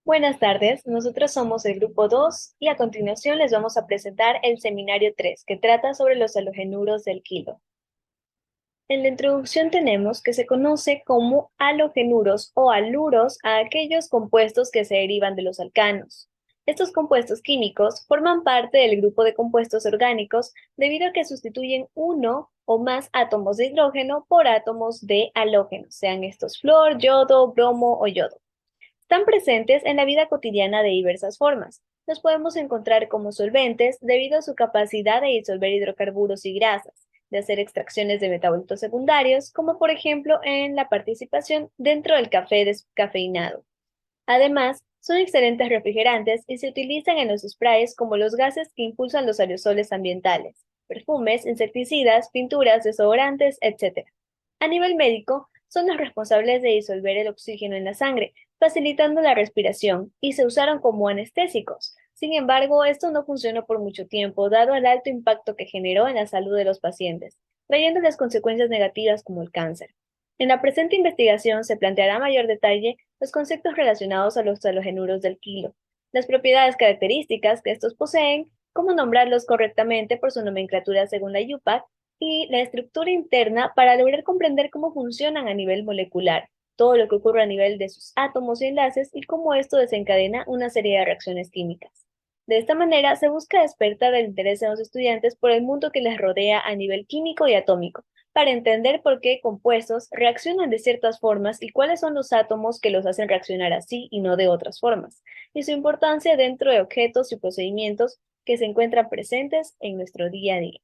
Buenas tardes, nosotros somos el grupo 2 y a continuación les vamos a presentar el seminario 3 que trata sobre los halogenuros del kilo. En la introducción tenemos que se conoce como halogenuros o aluros a aquellos compuestos que se derivan de los alcanos. Estos compuestos químicos forman parte del grupo de compuestos orgánicos debido a que sustituyen uno o más átomos de hidrógeno por átomos de halógeno, sean estos flúor, yodo, bromo o yodo. Están presentes en la vida cotidiana de diversas formas. Los podemos encontrar como solventes debido a su capacidad de disolver hidrocarburos y grasas, de hacer extracciones de metabolitos secundarios, como por ejemplo en la participación dentro del café descafeinado. Además, son excelentes refrigerantes y se utilizan en los sprays como los gases que impulsan los aerosoles ambientales, perfumes, insecticidas, pinturas, desodorantes, etc. A nivel médico, son los responsables de disolver el oxígeno en la sangre, facilitando la respiración, y se usaron como anestésicos. Sin embargo, esto no funcionó por mucho tiempo, dado el alto impacto que generó en la salud de los pacientes, trayéndoles consecuencias negativas como el cáncer. En la presente investigación se planteará a mayor detalle los conceptos relacionados a los halogenuros del kilo, las propiedades características que estos poseen, cómo nombrarlos correctamente por su nomenclatura según la IUPAC, y la estructura interna para lograr comprender cómo funcionan a nivel molecular, todo lo que ocurre a nivel de sus átomos y enlaces y cómo esto desencadena una serie de reacciones químicas. De esta manera se busca despertar el interés en los estudiantes por el mundo que les rodea a nivel químico y atómico, para entender por qué compuestos reaccionan de ciertas formas y cuáles son los átomos que los hacen reaccionar así y no de otras formas, y su importancia dentro de objetos y procedimientos que se encuentran presentes en nuestro día a día.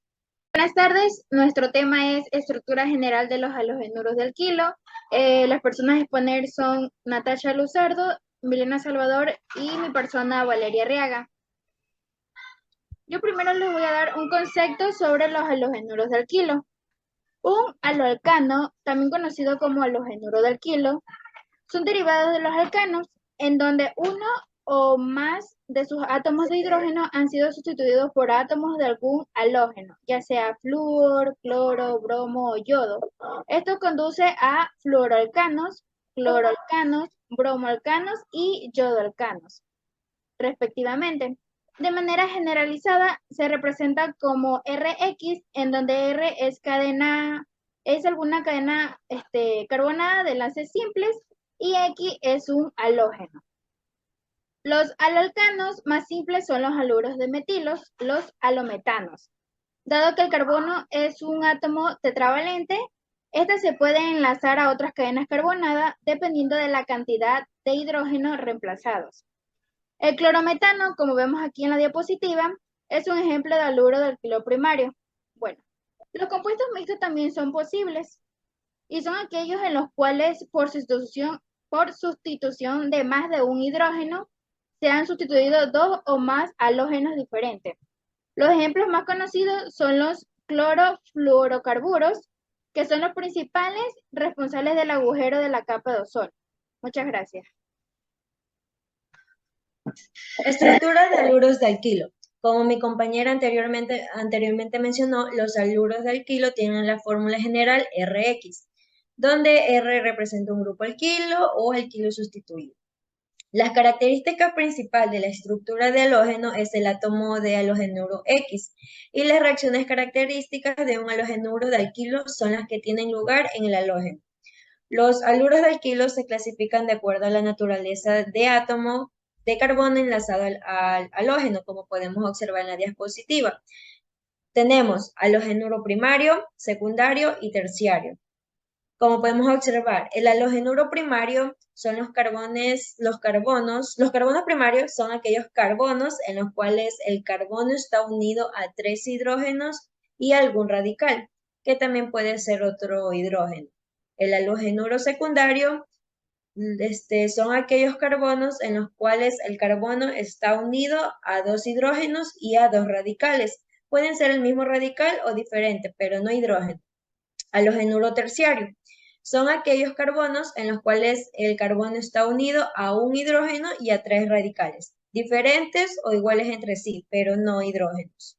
Buenas tardes, nuestro tema es estructura general de los halogenuros del kilo. Las personas a exponer son Natasha Luzardo, Milena Salvador y mi persona Valeria Arriaga. Yo primero les voy a dar un concepto sobre los halogenuros del kilo. Un haloalcano, también conocido como halogenuro del kilo, son derivados de los alcanos, en donde uno o más de sus átomos de hidrógeno han sido sustituidos por átomos de algún halógeno, ya sea flúor, cloro, bromo o yodo. Esto conduce a fluoroalcanos, cloroalcanos, bromoalcanos y yodoalcanos, respectivamente. De manera generalizada, se representa como Rx, en donde R es alguna cadena carbonada de enlaces simples y X es un halógeno. Los haloalcanos más simples son los haluros de metilos, los halometanos. Dado que el carbono es un átomo tetravalente, este se puede enlazar a otras cadenas carbonadas dependiendo de la cantidad de hidrógeno reemplazados. El clorometano, como vemos aquí en la diapositiva, es un ejemplo de haluro del kilo primario. Bueno, los compuestos mixtos también son posibles y son aquellos en los cuales por sustitución de más de un hidrógeno se han sustituido dos o más halógenos diferentes. Los ejemplos más conocidos son los clorofluorocarburos, que son los principales responsables del agujero de la capa de ozono. Muchas gracias. Estructura de haluros de alquilo. Como mi compañera anteriormente mencionó, los haluros de alquilo tienen la fórmula general Rx, donde R representa un grupo alquilo o alquilo sustituido. La característica principal de la estructura de halógeno es el átomo de halogenuro X, y las reacciones características de un halogenuro de alquilo son las que tienen lugar en el halógeno. Los haluros de alquilo se clasifican de acuerdo a la naturaleza de átomo de carbono enlazado al halógeno, como podemos observar en la diapositiva. Tenemos halógeno primario, secundario y terciario. Como podemos observar, el halogenuro primario son los carbonos primarios son aquellos carbonos en los cuales el carbono está unido a 3 hidrógenos y algún radical, que también puede ser otro hidrógeno. El halogenuro secundario son aquellos carbonos en los cuales el carbono está unido a 2 hidrógenos y a 2 radicales. Pueden ser el mismo radical o diferente, pero no hidrógeno. Halogenuro terciario son aquellos carbonos en los cuales el carbono está unido a un hidrógeno y a 3 radicales, diferentes o iguales entre sí, pero no hidrógenos.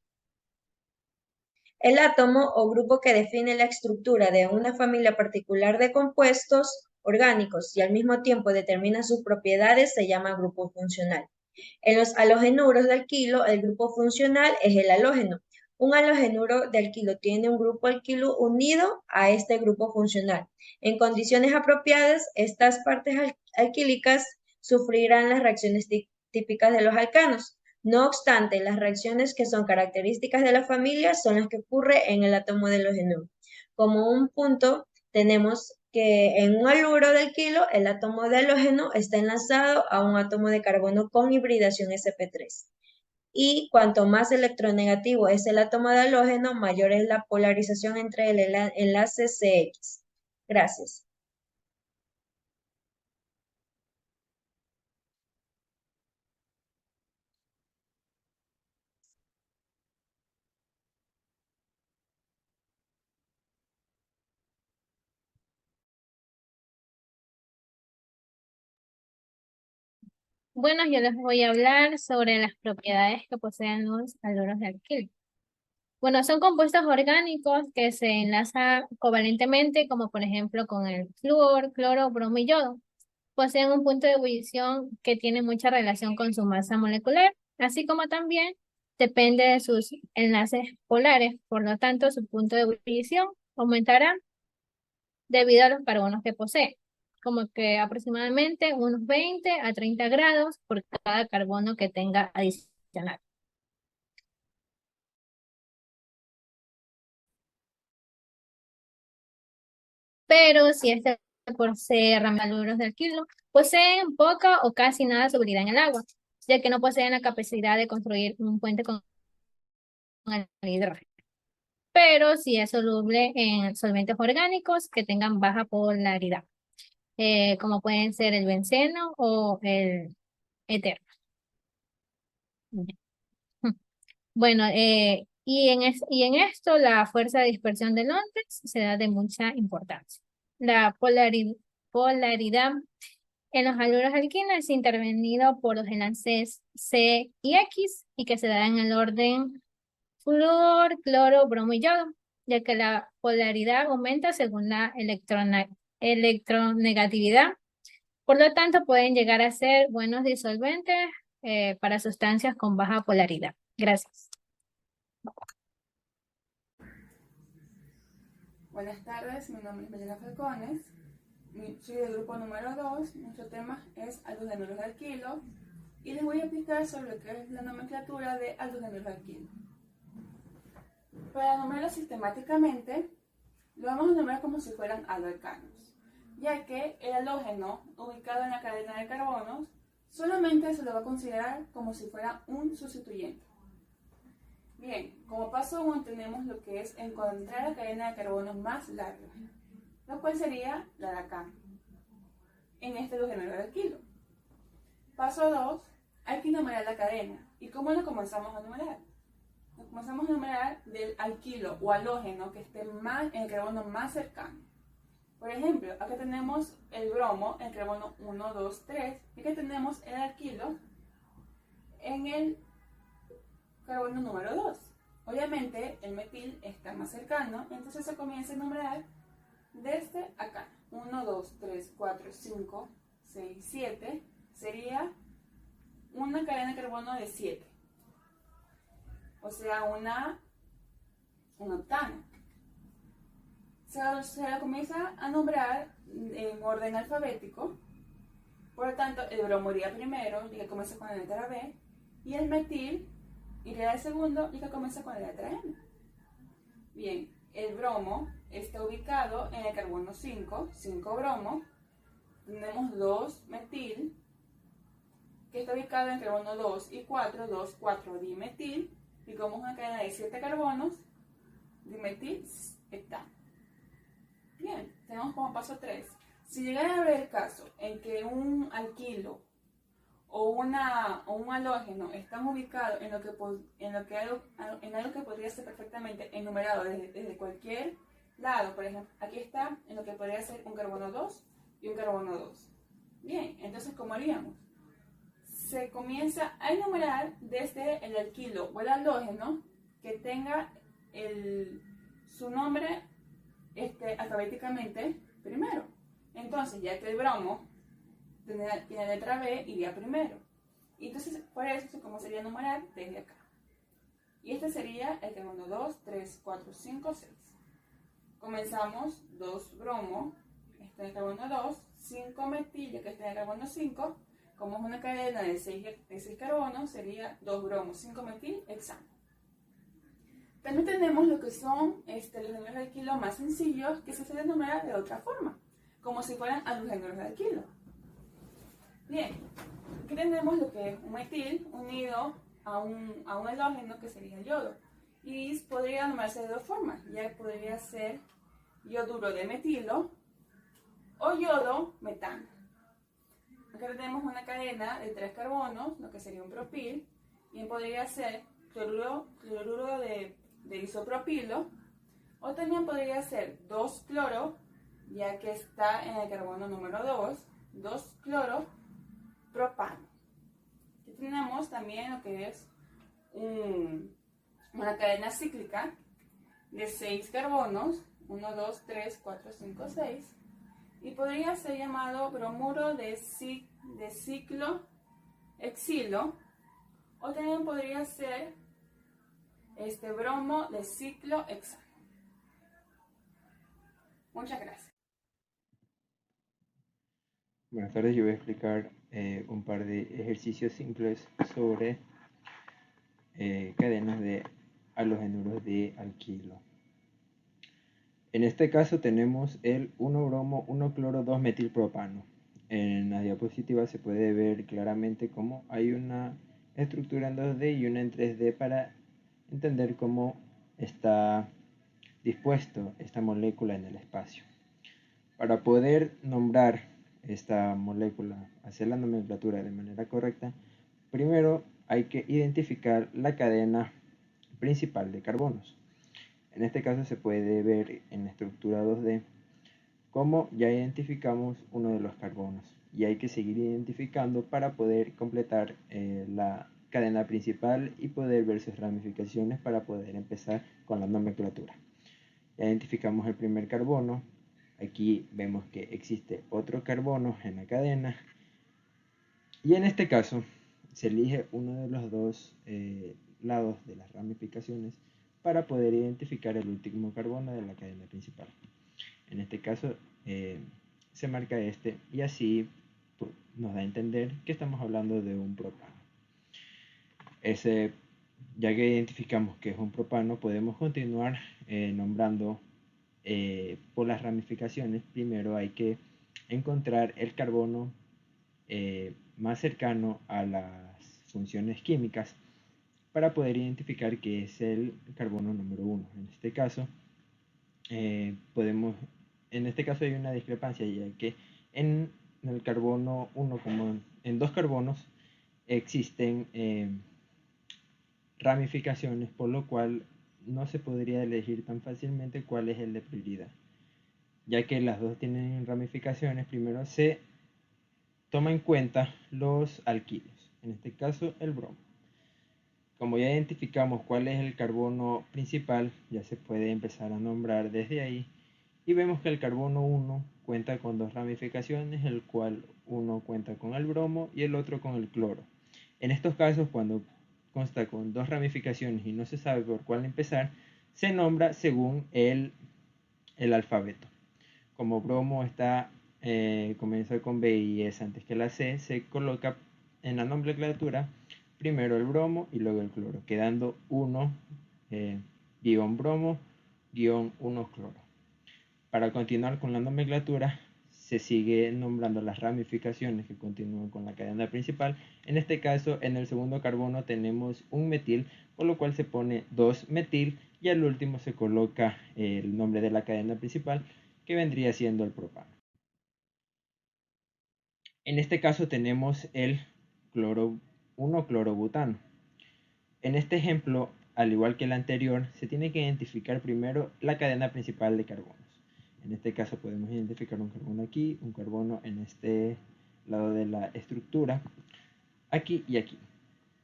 El átomo o grupo que define la estructura de una familia particular de compuestos orgánicos y al mismo tiempo determina sus propiedades se llama grupo funcional. En los halogenuros de alquilo, el grupo funcional es el halógeno. Un halogenuro de alquilo tiene un grupo alquilo unido a este grupo funcional. En condiciones apropiadas, estas partes alquílicas sufrirán las reacciones típicas de los alcanos. No obstante, las reacciones que son características de la familia son las que ocurren en el átomo de halogenuro. Como un punto, tenemos que en un haluro de alquilo, el átomo de halógeno está enlazado a un átomo de carbono con hibridación sp3. Y cuanto más electronegativo es el átomo de halógeno, mayor es la polarización entre el enlace CX. Gracias. Bueno, yo les voy a hablar sobre las propiedades que poseen los haluros de alquilo. Bueno, son compuestos orgánicos que se enlazan covalentemente, como por ejemplo con el flúor, cloro, bromo y yodo. Poseen un punto de ebullición que tiene mucha relación con su masa molecular, así como también depende de sus enlaces polares. Por lo tanto, su punto de ebullición aumentará debido a los carbonos que posee, como que aproximadamente unos 20 a 30 grados por cada carbono que tenga adicional. Pero si este posee ramaduros de alquilo, poseen poca o casi nada de solubilidad en el agua, ya que no poseen la capacidad de construir un puente con el hidrógeno. Pero si es soluble en solventes orgánicos que tengan baja polaridad, como pueden ser el benceno o el éter. Bueno, y en esto la fuerza de dispersión de Londres se da de mucha importancia. La polaridad en los haluros alquinos es intervenido por los enlaces C y X y que se da en el orden flúor, cloro, bromo y yodo, ya que la polaridad aumenta según la electronegatividad. Por lo tanto, pueden llegar a ser buenos disolventes para sustancias con baja polaridad. Gracias. Buenas tardes, mi nombre es Melina Falcones, soy del grupo número 2, nuestro tema es halogenuros de alquilo y les voy a explicar sobre lo que es la nomenclatura de halogenuros de alquilo. Para nombrarlos sistemáticamente, lo vamos a nombrar como si fueran haloalcanos, ya que el halógeno ubicado en la cadena de carbonos solamente se lo va a considerar como si fuera un sustituyente. Bien, como paso 1 tenemos lo que es encontrar la cadena de carbonos más larga, lo cual sería la de acá, en este halogénuro de alquilo. Paso 2, hay que numerar la cadena. ¿Y cómo lo comenzamos a numerar? Lo comenzamos a numerar del alquilo o halógeno que esté en el carbono más cercano. Por ejemplo, acá tenemos el bromo, el carbono 1, 2, 3, y acá tenemos el alquilo en el carbono número 2. Obviamente el metil está más cercano, entonces se comienza a numerar desde acá. 1, 2, 3, 4, 5, 6, 7. Sería una cadena de carbono de 7. O sea, un octano. Se la comienza a nombrar en orden alfabético. Por lo tanto, el bromo iría primero, y que comienza con la letra B, y el metil iría de segundo y que comienza con la letra M. Bien, el bromo está ubicado en el carbono 5, 5 bromo. Tenemos 2 metil, que está ubicado en el carbono 2 y 4, 2, 4 dimetil. Y como es una cadena de 7 carbonos, dimetil etano. Bien, tenemos como paso 3. Si llegara a haber el caso en que un alquilo o un halógeno están ubicados en algo que podría ser perfectamente enumerado desde cualquier lado, por ejemplo, aquí está en lo que podría ser un carbono 2 y un carbono 2. Bien, entonces, ¿cómo haríamos? Se comienza a enumerar desde el alquilo o el halógeno que tenga su nombre alfabéticamente primero. Entonces, ya que el bromo tiene la letra B, iría primero. Y entonces, por eso se comenzaría a numerar desde acá. Y este sería el carbono 2, 3, 4, 5, 6. Comenzamos 2 bromo, este es el carbono 2, 5 metil, ya que este es el carbono 5. Como es una cadena de 6 carbonos, sería 2 bromos, 5 metil, hexano. También tenemos lo que son los halógenos de alquilo más sencillos, que se denomina de otra forma, como si fueran halógenos de alquilo. Bien, aquí tenemos lo que es un metil unido a un halógeno que sería el yodo. Y podría nombrarse de dos formas, ya podría ser yoduro de metilo o yodo metano. Acá tenemos una cadena de 3 carbonos, lo que sería un propil, y podría ser cloruro de isopropilo, o también podría ser 2 cloro, ya que está en el carbono número 2, 2 cloro propano. Aquí tenemos también lo que es una cadena cíclica de 6 carbonos, 1, 2, 3, 4, 5, 6, y podría ser llamado bromuro de ciclo exilo, o también podría ser bromo de ciclo hexano. Muchas gracias. Buenas tardes, yo voy a explicar un par de ejercicios simples sobre cadenas de halogenuros de alquilo. En este caso tenemos el 1-bromo, 1-cloro, 2-metilpropano. En la diapositiva se puede ver claramente cómo hay una estructura en 2D y una en 3D para entender cómo está dispuesto esta molécula en el espacio. Para poder nombrar esta molécula, hacer la nomenclatura de manera correcta, primero hay que identificar la cadena principal de carbonos. En este caso se puede ver en la estructura 2D cómo ya identificamos uno de los carbonos y hay que seguir identificando para poder completar la cadena principal y poder ver sus ramificaciones para poder empezar con la nomenclatura. Ya identificamos el primer carbono. Aquí vemos que existe otro carbono en la cadena y en este caso se elige uno de los dos lados de las ramificaciones para poder identificar el último carbono de la cadena principal. En este caso se marca este y así nos da a entender que estamos hablando de un propano. Ya que identificamos que es un propano, podemos continuar nombrando por las ramificaciones. Primero hay que encontrar el carbono más cercano a las funciones químicas para poder identificar que es el carbono número 1. En este caso hay una discrepancia, ya que en el carbono 1 como en dos carbonos existen ramificaciones, por lo cual no se podría elegir tan fácilmente cuál es el de prioridad. Ya que las dos tienen ramificaciones, primero se toma en cuenta los alquilos, en este caso el bromo. Como ya identificamos cuál es el carbono principal, ya se puede empezar a nombrar desde ahí y vemos que el carbono 1 cuenta con dos ramificaciones, el cual uno cuenta con el bromo y el otro con el cloro. En estos casos, cuando consta con dos ramificaciones y no se sabe por cuál empezar, se nombra según el alfabeto. Como bromo comienza con B y es antes que la C, se coloca en la nomenclatura primero el bromo y luego el cloro, quedando 1 guión bromo guión 1 cloro. Para continuar con la nomenclatura, se sigue nombrando las ramificaciones que continúan con la cadena principal. En este caso, en el segundo carbono tenemos un metil, por lo cual se pone 2-metil y al último se coloca el nombre de la cadena principal, que vendría siendo el propano. En este caso tenemos el 1-clorobutano. En este ejemplo, al igual que el anterior, se tiene que identificar primero la cadena principal de carbonos. En este caso podemos identificar un carbono aquí, un carbono en este lado de la estructura, aquí y aquí.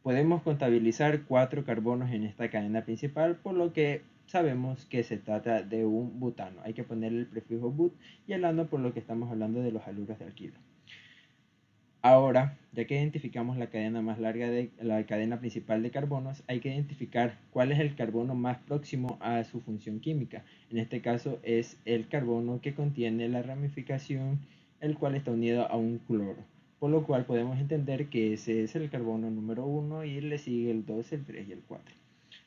Podemos contabilizar 4 carbonos en esta cadena principal, por lo que sabemos que se trata de un butano. Hay que ponerle el prefijo but y el ano por lo que estamos hablando de los haluros de alquilo. Ahora, ya que identificamos la cadena más larga de la cadena principal de carbonos, hay que identificar cuál es el carbono más próximo a su función química. En este caso es el carbono que contiene la ramificación, el cual está unido a un cloro. Por lo cual podemos entender que ese es el carbono número 1 y le sigue el 2, el 3 y el 4,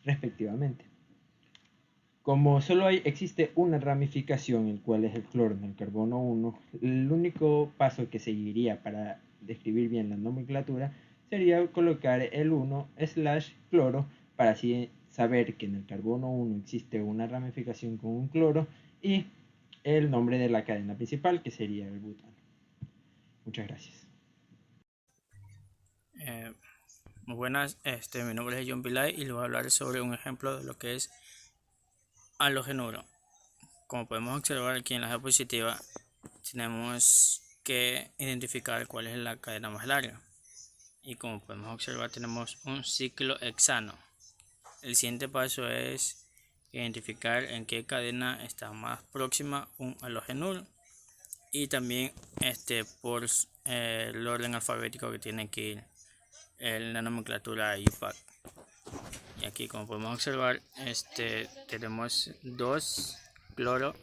respectivamente. Como solo existe una ramificación, el cual es el cloro en el carbono 1, el único paso que seguiría para describir bien la nomenclatura sería colocar el 1/cloro para así saber que en el carbono 1 existe una ramificación con un cloro y el nombre de la cadena principal, que sería el butano. Muchas gracias. Muy buenas, mi nombre es John Pillay y les voy a hablar sobre un ejemplo de lo que es halogenuro. Como podemos observar aquí en la diapositiva, tenemos que identificar cuál es la cadena más larga. Y como podemos observar, tenemos un ciclohexano. El siguiente paso es identificar en qué cadena está más próxima un halogenuro y también por el orden alfabético que tiene que ir en la nomenclatura IUPAC. Y aquí, como podemos observar, tenemos 2 cloro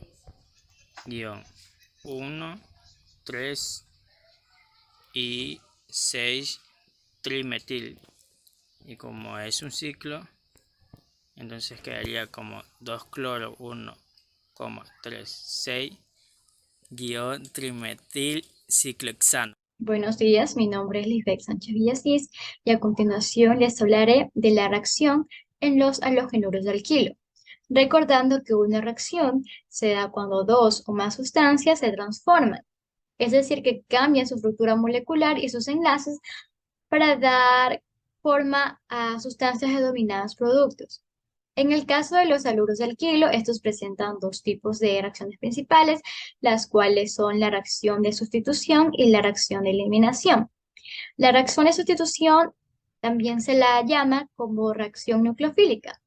guión 1, 3 y 6 trimetil, y como es un ciclo, entonces quedaría como 2 cloro 1, 3, 6 guión trimetil ciclohexano. Buenos días, mi nombre es Lisbeth Sánchez Villasís y a continuación les hablaré de la reacción en los halogenuros de alquilo, recordando que una reacción se da cuando dos o más sustancias se transforman, es decir, que cambian su estructura molecular y sus enlaces para dar forma a sustancias denominadas productos. En el caso de los haluros de alquilo, estos presentan dos tipos de reacciones principales, las cuales son la reacción de sustitución y la reacción de eliminación. La reacción de sustitución también se la llama como reacción nucleofílica,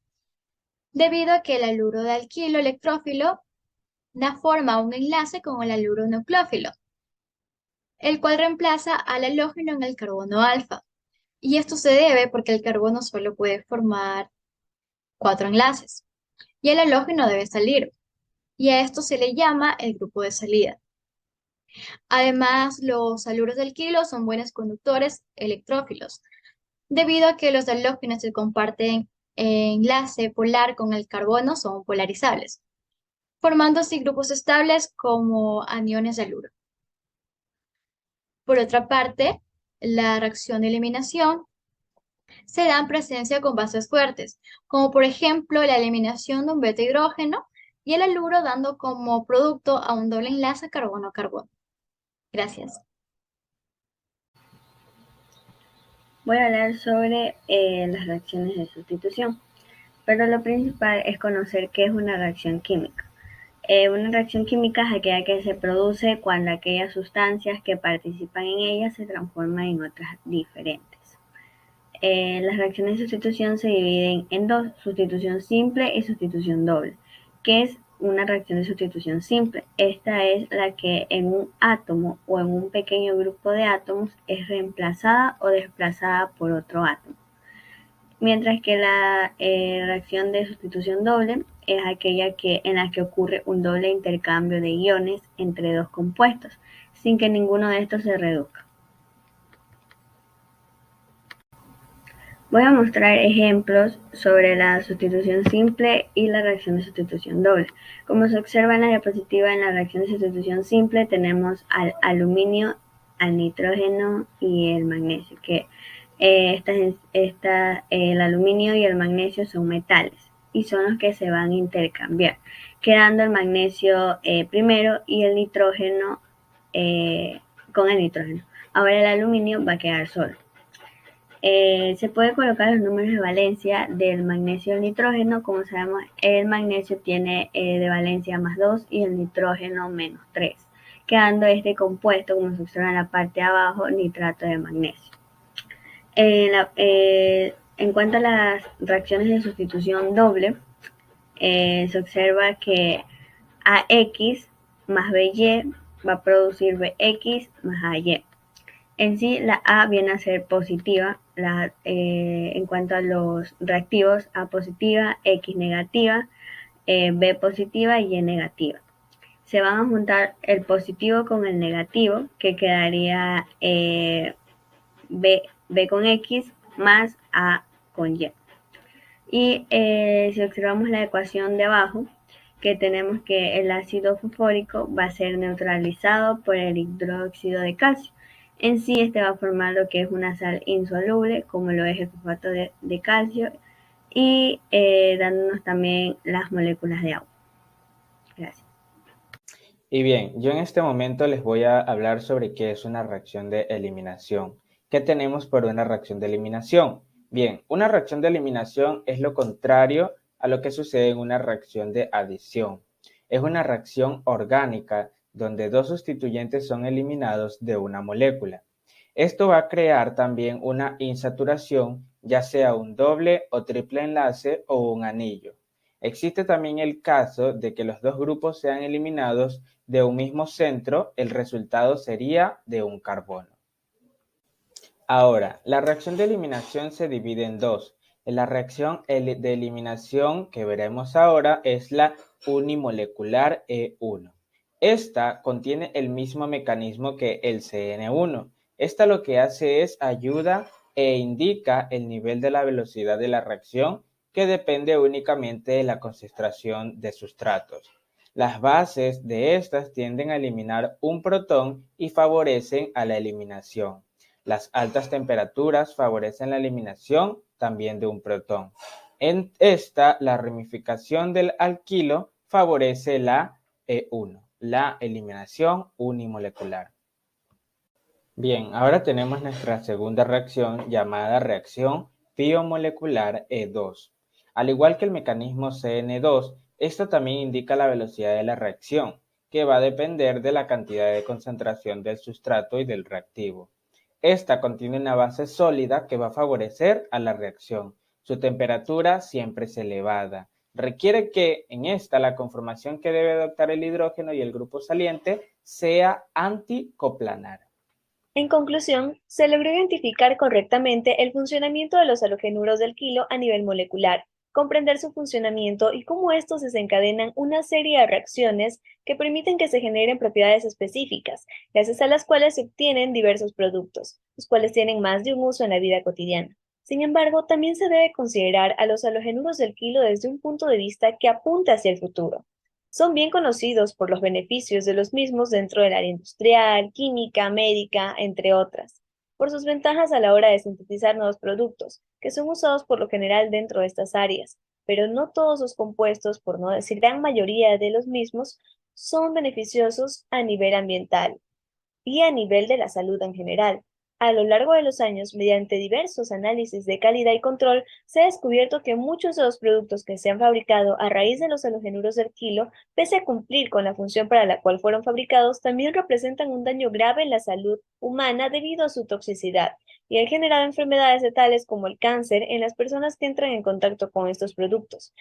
debido a que el haluro de alquilo electrófilo forma un enlace con el haluro nucleófilo, el cual reemplaza al halógeno en el carbono alfa. Y esto se debe porque el carbono solo puede formar 4 enlaces y el halógeno debe salir, y a esto se le llama el grupo de salida. Además, los haluros de alquilo son buenos conductores electrófilos, debido a que los halógenos que comparten enlace polar con el carbono son polarizables, formando así grupos estables como aniones de haluro. Por otra parte, la reacción de eliminación se da en presencia con bases fuertes, como por ejemplo la eliminación de un beta hidrógeno y el haluro dando como producto a un doble enlace carbono-carbono. Gracias. Voy a hablar sobre las reacciones de sustitución, pero lo principal es conocer qué es una reacción química. Una reacción química es aquella que se produce cuando aquellas sustancias que participan en ella se transforman en otras diferentes. Las reacciones de sustitución se dividen en dos: sustitución simple y sustitución doble. ¿Qué es una reacción de sustitución simple? Esta es la que en un átomo o en un pequeño grupo de átomos es reemplazada o desplazada por otro átomo. Mientras que la reacción de sustitución doble es aquella en la que ocurre un doble intercambio de iones entre dos compuestos, sin que ninguno de estos se reduzca. Voy a mostrar ejemplos sobre la sustitución simple y la reacción de sustitución doble. Como se observa en la diapositiva, en la reacción de sustitución simple tenemos al aluminio, al nitrógeno y el magnesio, que el aluminio y el magnesio son metales y son los que se van a intercambiar, quedando el magnesio primero y el nitrógeno con el nitrógeno. Ahora el aluminio va a quedar solo. Se puede colocar los números de valencia del magnesio y el nitrógeno. Como sabemos, el magnesio tiene de valencia +2 y el nitrógeno -3, quedando este compuesto, como se observa en la parte de abajo, nitrato de magnesio. En cuanto a las reacciones de sustitución doble, se observa que AX más BY va a producir BX más AY. En sí, la A viene a ser positiva en cuanto a los reactivos, A positiva, X negativa, B positiva y Y negativa. Se van a juntar el positivo con el negativo, que quedaría B con X más A con Y. Y si observamos la ecuación de abajo, que tenemos que el ácido fosfórico va a ser neutralizado por el hidróxido de calcio. En sí, este va a formar lo que es una sal insoluble, como lo es el fosfato de calcio, y dándonos también las moléculas de agua. Gracias. Y bien, yo en este momento les voy a hablar sobre qué es una reacción de eliminación. ¿Qué tenemos por una reacción de eliminación? Bien, una reacción de eliminación es lo contrario a lo que sucede en una reacción de adición. Es una reacción orgánica donde dos sustituyentes son eliminados de una molécula. Esto va a crear también una insaturación, ya sea un doble o triple enlace o un anillo. Existe también el caso de que los dos grupos sean eliminados de un mismo centro, el resultado sería de un carbono. Ahora, la reacción de eliminación se divide en dos. La reacción de eliminación que veremos ahora es la unimolecular E1. Esta contiene el mismo mecanismo que el CN1. Esta lo que hace es ayuda e indica el nivel de la velocidad de la reacción, que depende únicamente de la concentración de sustratos. Las bases de estas tienden a eliminar un protón y favorecen a la eliminación. Las altas temperaturas favorecen la eliminación también de un protón. En esta, la ramificación del alquilo favorece la E1, la eliminación unimolecular. Bien, ahora tenemos nuestra segunda reacción llamada reacción biomolecular E2. Al igual que el mecanismo CN2, esto también indica la velocidad de la reacción, que va a depender de la cantidad de concentración del sustrato y del reactivo. Esta contiene una base sólida que va a favorecer a la reacción. Su temperatura siempre es elevada. Requiere que en esta la conformación que debe adoptar el hidrógeno y el grupo saliente sea anticoplanar. En conclusión, se logró identificar correctamente el funcionamiento de los halogenuros del kilo a nivel molecular, comprender su funcionamiento y cómo estos desencadenan una serie de reacciones que permiten que se generen propiedades específicas, gracias a las cuales se obtienen diversos productos, los cuales tienen más de un uso en la vida cotidiana. Sin embargo, también se debe considerar a los halogenuros del kilo desde un punto de vista que apunta hacia el futuro. Son bien conocidos por los beneficios de los mismos dentro del área industrial, química, médica, entre otras, por sus ventajas a la hora de sintetizar nuevos productos, que son usados por lo general dentro de estas áreas, pero no todos los compuestos, por no decir gran mayoría de los mismos, son beneficiosos a nivel ambiental y a nivel de la salud en general. A lo largo de los años, mediante diversos análisis de calidad y control, se ha descubierto que muchos de los productos que se han fabricado a raíz de los halogenuros del kilo, pese a cumplir con la función para la cual fueron fabricados, también representan un daño grave en la salud humana debido a su toxicidad, y han generado enfermedades de tales como el cáncer en las personas que entran en contacto con estos productos.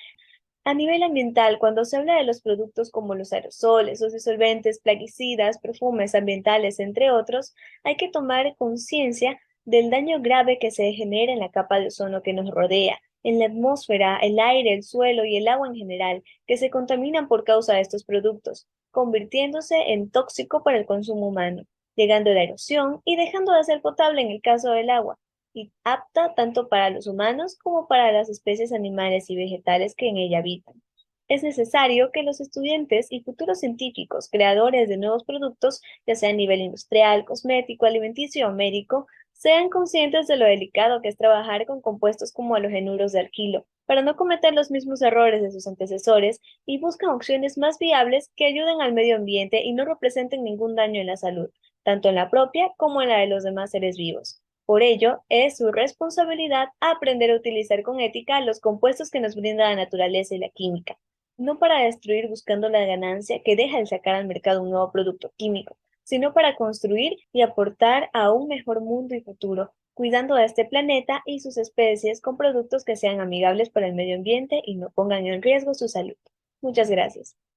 A nivel ambiental, cuando se habla de los productos como los aerosoles, los disolventes, plaguicidas, perfumes ambientales, entre otros, hay que tomar conciencia del daño grave que se genera en la capa de ozono que nos rodea, en la atmósfera, el aire, el suelo y el agua en general, que se contaminan por causa de estos productos, convirtiéndose en tóxico para el consumo humano, llegando a la erosión y dejando de ser potable en el caso del agua y apta tanto para los humanos como para las especies animales y vegetales que en ella habitan. Es necesario que los estudiantes y futuros científicos, creadores de nuevos productos, ya sea a nivel industrial, cosmético, alimenticio o médico, sean conscientes de lo delicado que es trabajar con compuestos como halogenuros de alquilo, para no cometer los mismos errores de sus antecesores y buscan opciones más viables que ayuden al medio ambiente y no representen ningún daño en la salud, tanto en la propia como en la de los demás seres vivos. Por ello, es su responsabilidad aprender a utilizar con ética los compuestos que nos brinda la naturaleza y la química, no para destruir buscando la ganancia que deja el sacar al mercado un nuevo producto químico, sino para construir y aportar a un mejor mundo y futuro, cuidando a este planeta y sus especies con productos que sean amigables para el medio ambiente y no pongan en riesgo su salud. Muchas gracias.